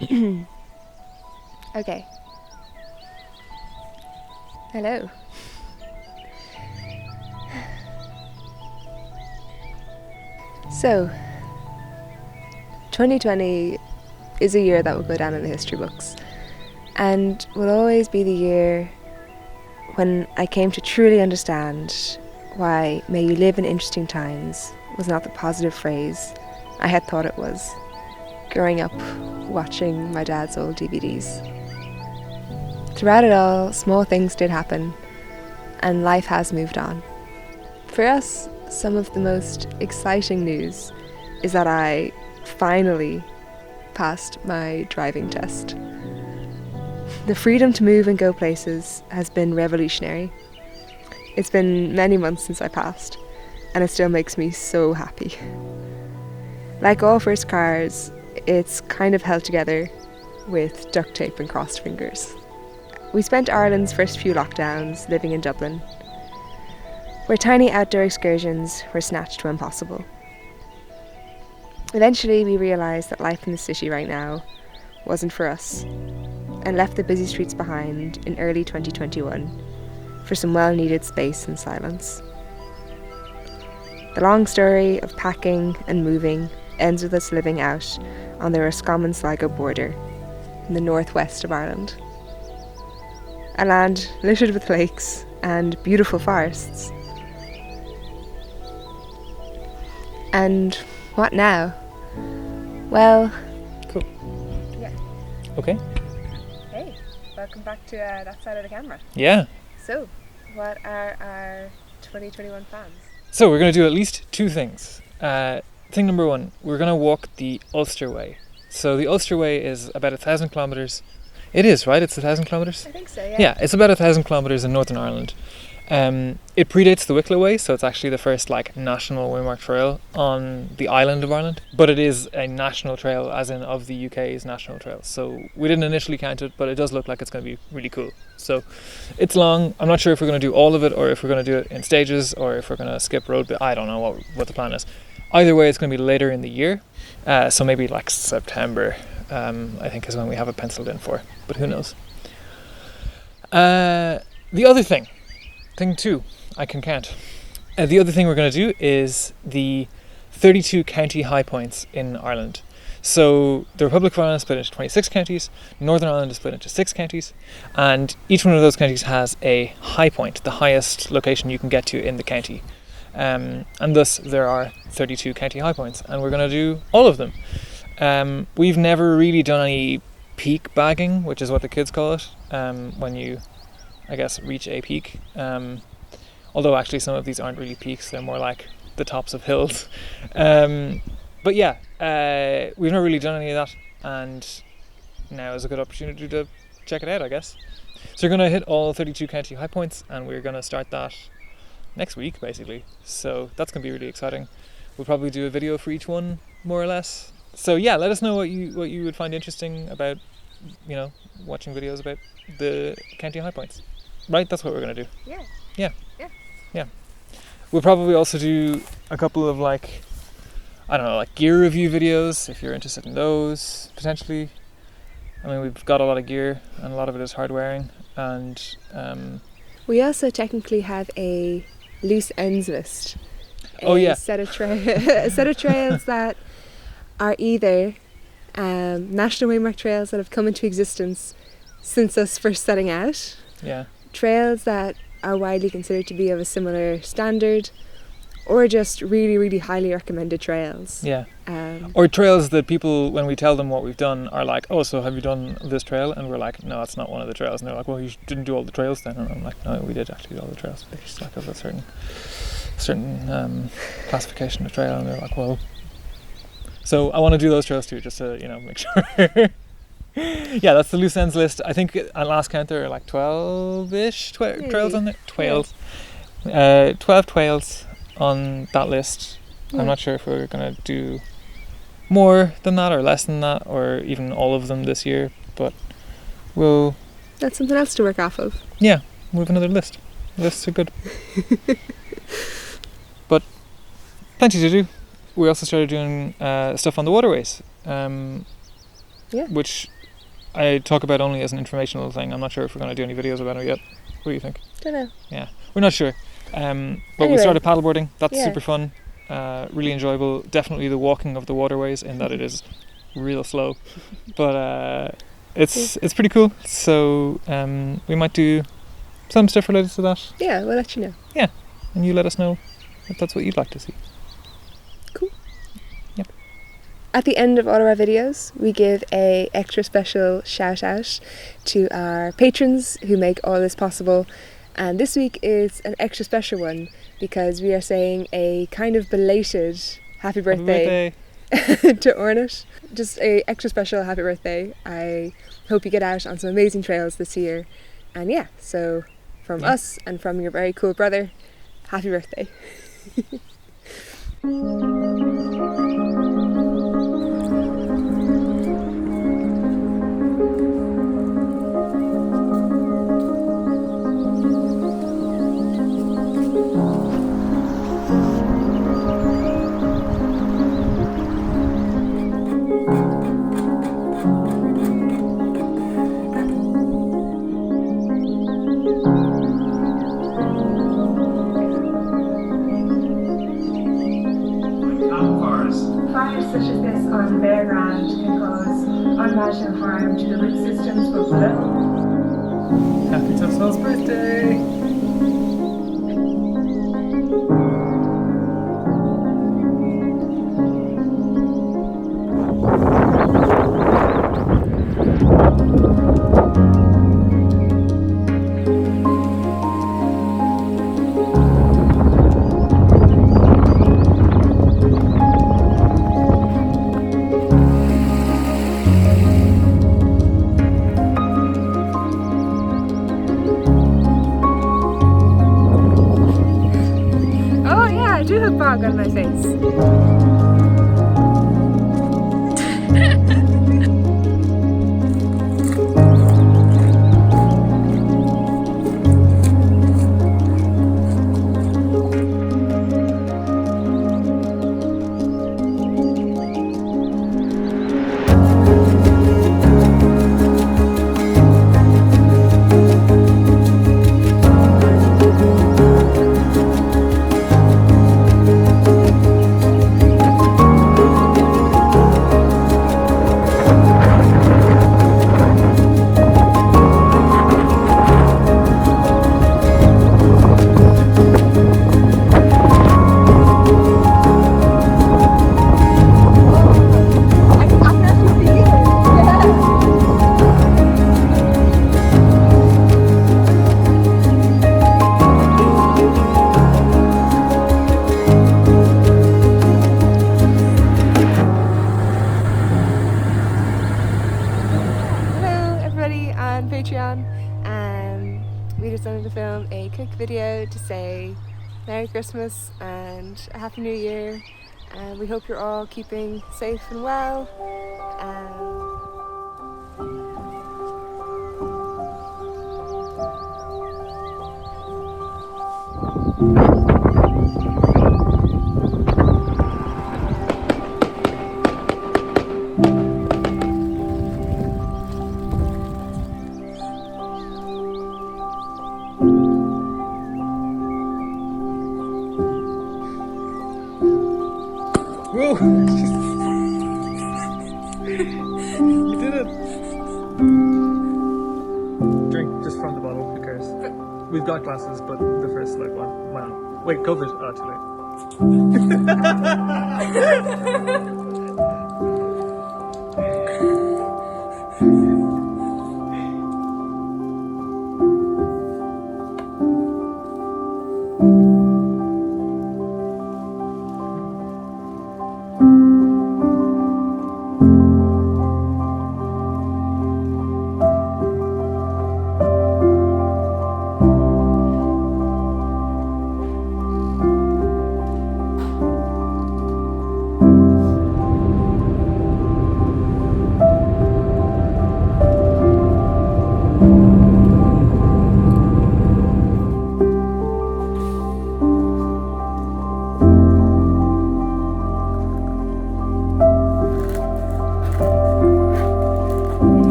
Okay. Hello. So, 2020 is a year that will go down in the history books, and will always be the year when I came to truly understand why "may you live in interesting times" was not the positive phrase I had thought it was, growing up watching my dad's old DVDs. Throughout it all, small things did happen, and life has moved on. For us, some of the most exciting news is that I finally passed my driving test. The freedom to move and go places has been revolutionary. It's been many months since I passed, and it still makes me so happy. Like all first cars, it's kind of held together with duct tape and crossed fingers. We spent Ireland's first few lockdowns living in Dublin, where tiny outdoor excursions were snatched to impossible. Eventually, we realised that life in the city right now wasn't for us, and left the busy streets behind in early 2021 for some well-needed space and silence. The long story of packing and moving ends with us living out on the Roscommon-Sligo border in the northwest of Ireland. A land littered with lakes and beautiful forests. And what now? Well... Cool. Yeah. Okay. Hey, welcome back to that side of the camera. Yeah. So, what are our 2021 plans? So we're going to do at least two things. Thing number one, we're going to walk the Ulster Way. So the Ulster Way is about 1,000 kilometres. It is, right? It's 1,000 kilometres? I think so, yeah. Yeah, it's about 1,000 kilometres in Northern Ireland. It predates the Wicklow Way, so it's actually the first national waymarked trail on the island of Ireland. But it is a national trail, as in of the UK's national trail. So we didn't initially count it, but it does look like it's going to be really cool. So it's long. I'm not sure if we're going to do all of it, or if we're going to do it in stages, or if we're going to skip road. But I don't know what the plan is. Either way, it's going to be later in the year. So maybe September, I think, is when we have it penciled in for. But who knows? The other thing. Thing two, I can count. The other thing we're going to do is the 32 county high points in Ireland. So the Republic of Ireland is split into 26 counties, Northern Ireland is split into 6 counties, and each one of those counties has a high point, the highest location you can get to in the county. And thus there are 32 county high points, and we're going to do all of them. We've never really done any peak bagging, which is what the kids call it, when you, I guess, reach a peak. Although actually some of these aren't really peaks, they're more like the tops of hills. But yeah, we've not really done any of that, and now is a good opportunity to check it out, I guess. So we're going to hit all 32 county high points, and we're going to start that next week, basically. So that's going to be really exciting. We'll probably do a video for each one, more or less. So yeah, let us know what you would find interesting about, watching videos about the county high points. Right, that's what we're going to do. Yeah. We'll probably also do a couple of gear review videos, if you're interested in those, potentially. I mean, we've got a lot of gear, and a lot of it is hard wearing, and we also technically have a loose ends list. A set of trails that are either national waymark trails that have come into existence since us first setting out. Yeah. Trails that are widely considered to be of a similar standard, or just really, really highly recommended trails. Yeah. Or trails that people, when we tell them what we've done, are like, "Oh, so have you done this trail?" And we're like, "No, it's not one of the trails." And they're like, "Well, you didn't do all the trails then." And I'm like, "No, we did actually do all the trails. They just of a certain classification of trail." And they're like, "Well," so I want to do those trails too, just to make sure. Yeah, that's the loose ends list. I think at last count there are 12-ish trails on there. 12. 12 trails on that list. Yeah. I'm not sure if we're going to do more than that or less than that, or even all of them this year, but that's something else to work off of. Yeah, we have another list. Lists are good. But plenty to do. We also started doing stuff on the waterways. Yeah. which I talk about only as an informational thing. I'm not sure if we're going to do any videos about it yet. What do you think? Don't know. Yeah, we're not sure. But we Anyway. started paddleboarding. That's Yeah. super fun. Really enjoyable. Definitely the walking of the waterways in that it is real slow. But it's pretty cool. So we might do some stuff related to that. Yeah, we'll let you know. And you let us know if that's what you'd like to see. Cool. Yep. At the end of all of our videos, we give a extra special shout out to our patrons who make all this possible. And this week is an extra special one because we are saying a kind of belated happy birthday to Ornit. Just a extra special happy birthday. I hope you get out on some amazing trails this year. And yeah, so from us and from your very cool brother, happy birthday. Fires such as this on the bare ground can cause unimaginable harm to the root systems both below. Happy Tussell's birthday! Oh yeah, I do have bog on my face. Patreon. We just wanted to film a quick video to say Merry Christmas and a Happy New Year, and we hope you're all keeping safe and well. Whoa! You did it! Drink just from the bottle, who cares? We've got glasses, but the first one. Wow. Wait, COVID. Oh, too late.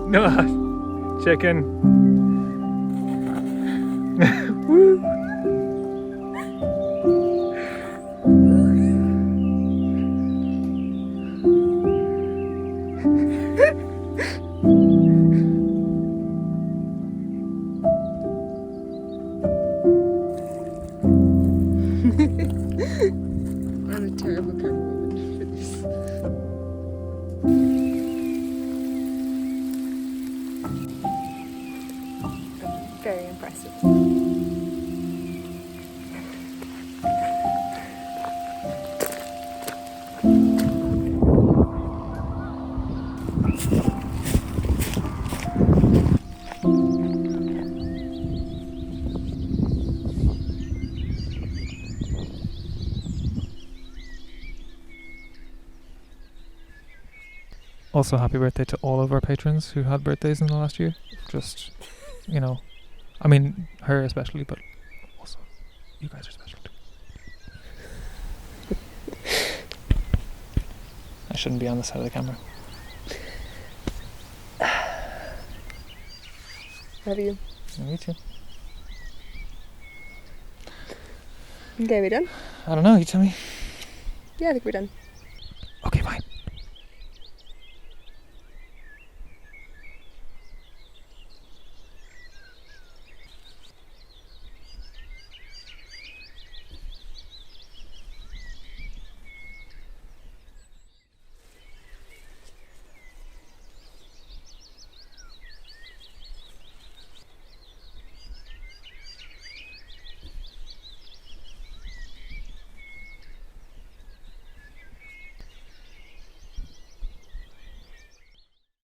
No, check in. Woo. I'm a terrible camerawoman for this. Very impressive. Also, happy birthday to all of our patrons who had birthdays in the last year. Just, I mean, her especially, but also, you guys are special too. I shouldn't be on the side of the camera. Have you? Me too. Okay, we done? I don't know, you tell me. Yeah, I think we're done.